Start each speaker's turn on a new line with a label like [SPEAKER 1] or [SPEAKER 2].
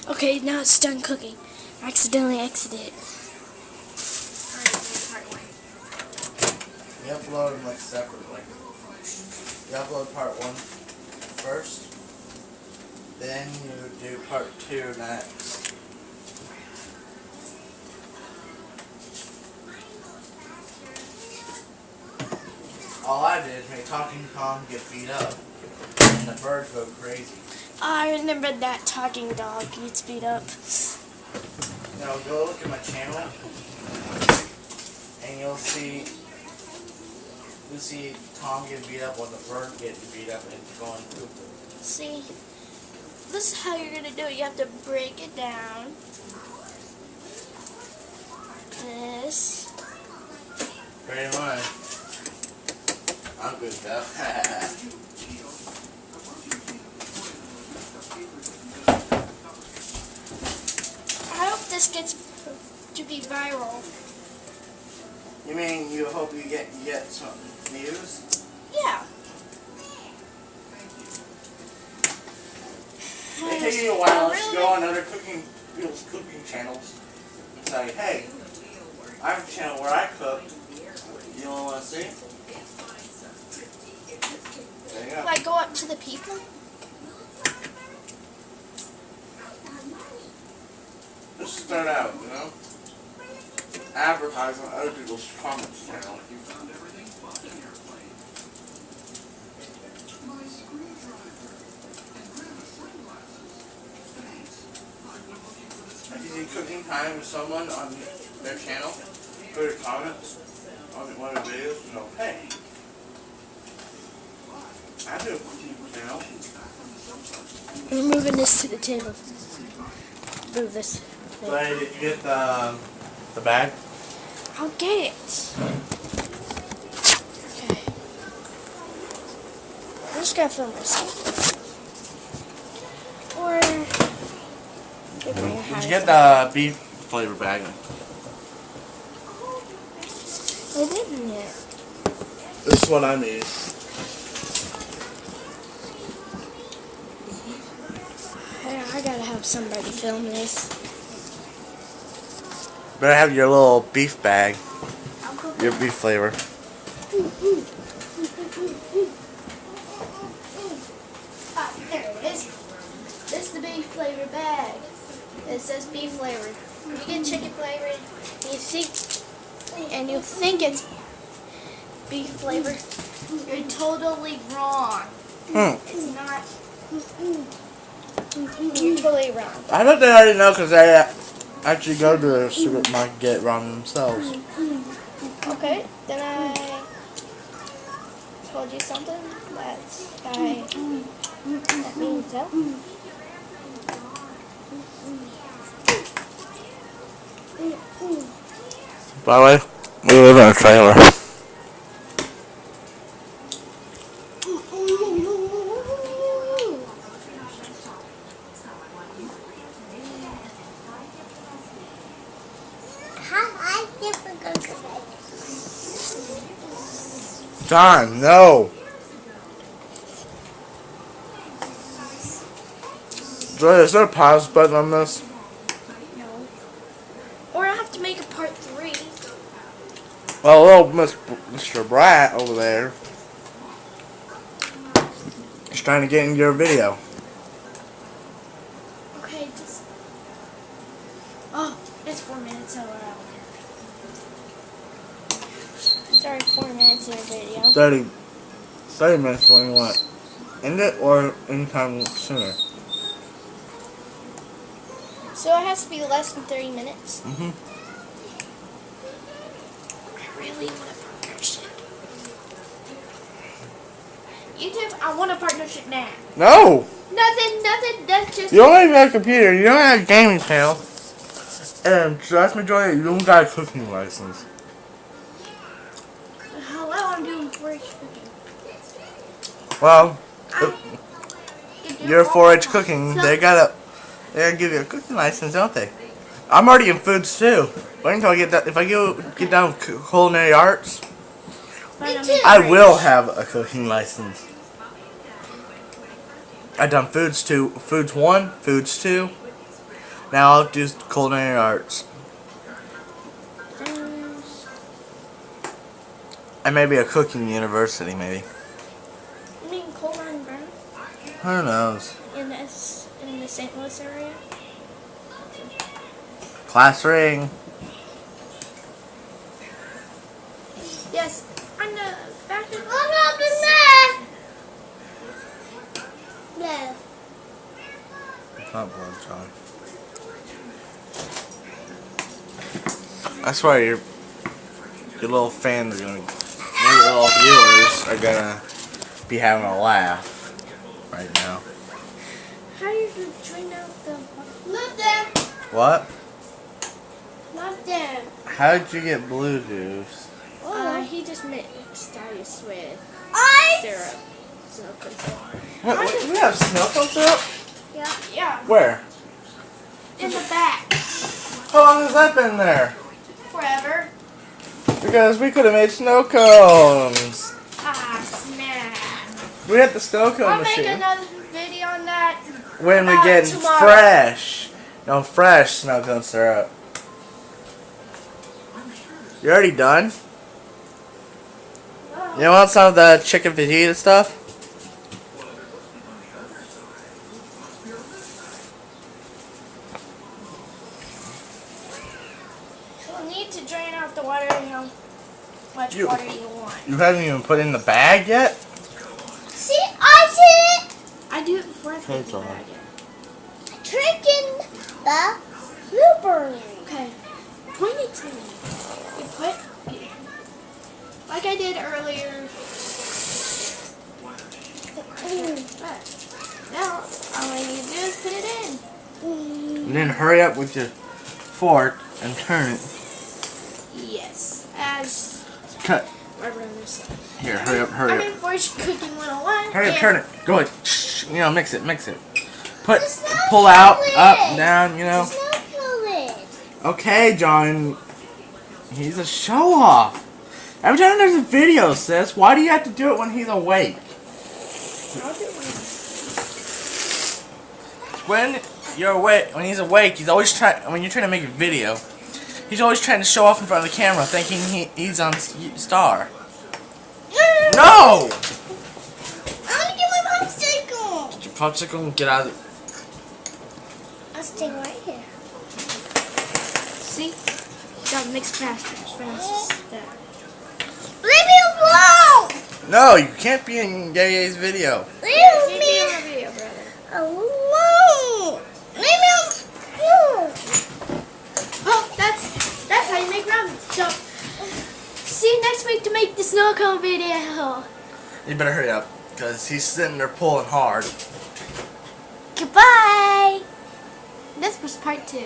[SPEAKER 1] Okay, now it's done cooking. I accidentally exited.
[SPEAKER 2] You upload them like separately. You upload part 1 first, then you do part 2 next. All I did is make Talking Tom get beat up, and the birds go crazy.
[SPEAKER 1] I remember that talking dog gets beat up.
[SPEAKER 2] Now go look at my channel, and you'll see Tom get beat up when the bird gets beat up and going poop.
[SPEAKER 1] See, this is how you're gonna do it. You have to break it down. This.
[SPEAKER 2] Pretty much. I'm good though.
[SPEAKER 1] I hope this gets to be viral.
[SPEAKER 2] You mean you hope you get some views?
[SPEAKER 1] Yeah.
[SPEAKER 2] It takes you a while to go on other people's cooking channels and say, hey, I have a channel where I cook. You don't want to see? There you go.
[SPEAKER 1] Like go up to the people?
[SPEAKER 2] Just start out, you know? Advertise on other people's comments channel. If you see cooking time with someone on their channel, put your comments on one of the videos, you know, hey, I do a cooking channel.
[SPEAKER 1] We're moving this to the table. Move this.
[SPEAKER 2] So did you get the bag?
[SPEAKER 1] I'll get it. Okay. I'm just gonna film myself. Or
[SPEAKER 2] Did you get the beef flavor bag?
[SPEAKER 1] I didn't yet.
[SPEAKER 2] This is what I made.
[SPEAKER 1] I gotta have somebody film this.
[SPEAKER 2] Better have your little beef bag. Your beef flavor.
[SPEAKER 1] Ah, there it is. This is the beef flavor bag. It says beef flavor. You get chicken flavor, and you think it's beef flavor. You're totally wrong. It's not. You're totally wrong.
[SPEAKER 2] I thought they already know because they actually go to the supermarket and get ramen themselves.
[SPEAKER 1] Okay, then I told you something that means so.
[SPEAKER 2] By the way, we live in a trailer. John, no. Joy, is there a pause button on this?
[SPEAKER 1] No. Or I have to make a part 3.
[SPEAKER 2] Well, little Mr. Brat over there is trying to get in your video.
[SPEAKER 1] Okay, just. Oh, it's 4 minutes, so sorry, 4 minutes in a video.
[SPEAKER 2] 30 minutes when you want. End it or anytime sooner.
[SPEAKER 1] So it has to be less than 30 minutes?
[SPEAKER 2] Mm-hmm.
[SPEAKER 1] I really want a partnership. YouTube, I want a partnership now.
[SPEAKER 2] No!
[SPEAKER 1] Nothing, that's just...
[SPEAKER 2] You don't even have a computer. You don't have a gaming channel. And vast majority, you don't got a cooking license.
[SPEAKER 1] Hello, I'm doing 4-H cooking.
[SPEAKER 2] Well, you're 4-H cooking. They gotta give you a cooking license, don't they? I'm already in foods too. Wait until I get that. If I get down with culinary arts, I will have a cooking license. I've done foods 2, foods 1, foods 2, Now I'll do culinary arts. And maybe a cooking university, maybe.
[SPEAKER 1] You mean Coal Mine Burn?
[SPEAKER 2] Who knows?
[SPEAKER 1] In the St. Louis area?
[SPEAKER 2] Class ring.
[SPEAKER 1] Yes, on the back of
[SPEAKER 3] What happened there? No.
[SPEAKER 2] It's not blood, John. That's why your little fans are gonna, your little viewers are gonna be having a laugh right now.
[SPEAKER 1] How do you drain out the
[SPEAKER 3] Not there.
[SPEAKER 2] What?
[SPEAKER 1] Not there.
[SPEAKER 2] How did you get blue juice?
[SPEAKER 1] He just mixed ice with
[SPEAKER 3] I.
[SPEAKER 1] syrup. Snow cone syrup.
[SPEAKER 2] What, we have snow cone syrup?
[SPEAKER 1] Yeah,
[SPEAKER 2] Where?
[SPEAKER 1] in the back.
[SPEAKER 2] How long has that been there?
[SPEAKER 1] Forever.
[SPEAKER 2] Because we could have made snow cones.
[SPEAKER 1] Ah, snap.
[SPEAKER 2] We had the snow cone
[SPEAKER 1] I'll make
[SPEAKER 2] machine.
[SPEAKER 1] another video on that.
[SPEAKER 2] When we get
[SPEAKER 1] tomorrow.
[SPEAKER 2] fresh. No, fresh snow cone syrup. You already done? You want some of the chicken fajita stuff?
[SPEAKER 1] You'll need to drain out the water and how much water you want.
[SPEAKER 2] You haven't even put in the bag yet?
[SPEAKER 3] See, I did it.
[SPEAKER 1] I do it before I put it in the
[SPEAKER 2] Okay.
[SPEAKER 1] bag.
[SPEAKER 3] Drinking the blueberry.
[SPEAKER 1] Okay, point it to me. You put, like I did earlier. But now, all I need to do is put it in.
[SPEAKER 2] And then hurry up with your fork and turn it.
[SPEAKER 1] Yes, as
[SPEAKER 2] Cut.
[SPEAKER 1] my brother said.
[SPEAKER 2] Here, hurry up, hurry
[SPEAKER 1] I'm
[SPEAKER 2] up.
[SPEAKER 1] in Fortune Cooking 101.
[SPEAKER 2] Hurry up,
[SPEAKER 1] and
[SPEAKER 2] turn it. Go ahead. Shh. You know, mix it, mix it. Put, pull out, up, down, you know.
[SPEAKER 3] There's no fluid.
[SPEAKER 2] Okay, John. He's a show off. Every time there's a video, sis, why do you have to do it when he's awake?
[SPEAKER 1] I'll do it.
[SPEAKER 2] When you're awake, when he's awake, he's always trying. When you're trying to make a video, he's always trying to show off in front of the camera, thinking he's on Star. No!
[SPEAKER 3] I want to get my popsicle.
[SPEAKER 2] Get your popsicle and get out of it.
[SPEAKER 3] I'll stay right here.
[SPEAKER 1] See? Gotta mix faster.
[SPEAKER 3] Leave me alone.
[SPEAKER 2] No, you can't be in Yay's video.
[SPEAKER 3] Leave
[SPEAKER 1] Keep me
[SPEAKER 3] me
[SPEAKER 1] on the video, brother.
[SPEAKER 3] alone. Leave me alone.
[SPEAKER 1] Oh, that's how you make ramen. So, see you next week to make the snow cone video.
[SPEAKER 2] You better hurry up, because he's sitting there pulling hard.
[SPEAKER 1] Goodbye. This was part 2.